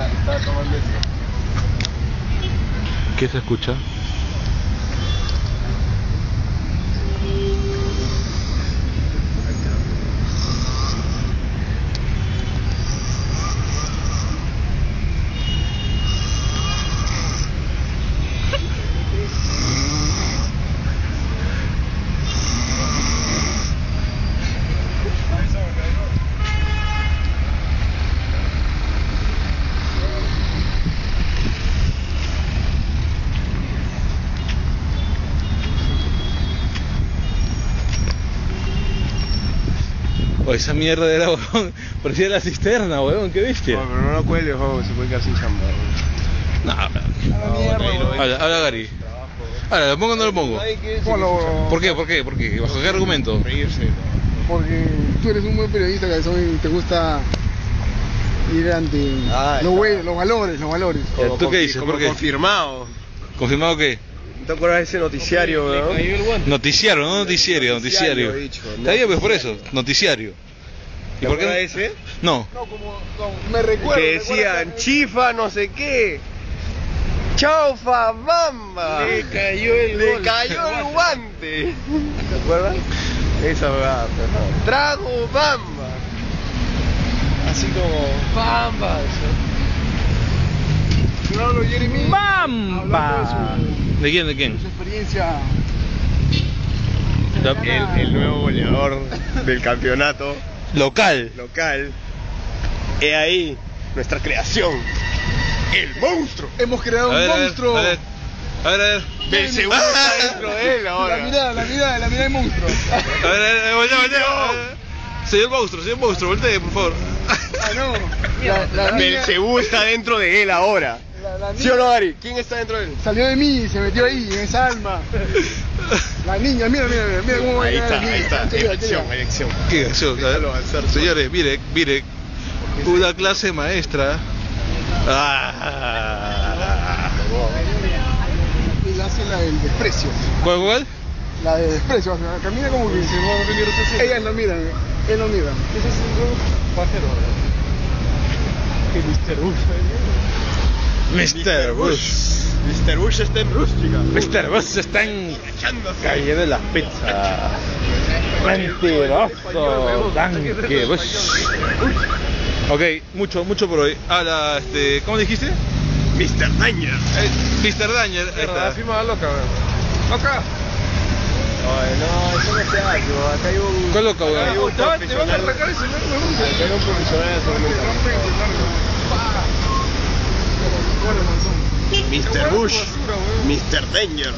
Está tomando eso. ¿Qué se escucha? Oh, esa mierda era, huevón, parecía la cisterna, huevón, qué bestia. No, pero no lo cuelgues, huevón, se puede quedar sin chamba. No, habla Gary. Ahora, ¿lo pongo o no lo pongo? ¿Por qué? ¿Bajo qué argumento? Reírse. Porque tú eres un buen periodista, Cabezón, y te gusta ir ante los valores. ¿Tú qué dices? ¿Por qué? Confirmado. ¿Confirmado qué? ¿Te acuerdas de ese noticiario, weón? Noticiario, no noticiario. Noticiario, dicho. Está bien, pues por eso, noticiario. ¿Y por qué de ese? No. No, como me recuerdo. Que decían chifa, no sé qué. Chaufa, bamba. Le cayó el guante. ¿Te acuerdas? Esa verdad, perdón. Trago, bamba. Así como bamba. Yo hablo Jeremy. ¡Mamba! ¿De quién? Su experiencia. El nuevo goleador del campeonato Local. He ahí nuestra creación. El monstruo. Hemos creado un monstruo. A ver. Belcebú está dentro de él ahora. La mirada del monstruo. A ver, voltea. Señor monstruo, voltee, por favor. Ah, no. La niña Belcebú está dentro de él ahora. ¿Sí o no, Ari? ¿Quién está dentro de él? salió de mí, se metió ahí, en esa alma. La niña, mira cómo va a Ahí llegar la niña. está. Elección. ¿Qué acción? A ver, señores, mire, una clase maestra. Él hace la del desprecio. ¿Cuál? La de desprecio, o sea, camina como que ellas lo miran, él lo mira. Ese es un pajero. Que Mr. Bush. Mr. Bush está en rústica. Mr. Bush está en calle de las pizzas. Mentiroso, Danke Bush. Ok, mucho por hoy. ¿Cómo dijiste? Mr. Danger. Mr. Danger. Ahí está. Firma loca, weón. ¡Loca! Ay, no, eso no se hace, acá hay un... ¿Cuál loca, weón? Acá hay un profesional. Acá hay un profesional de tormenta. Mr. Bush, Mr. Danger.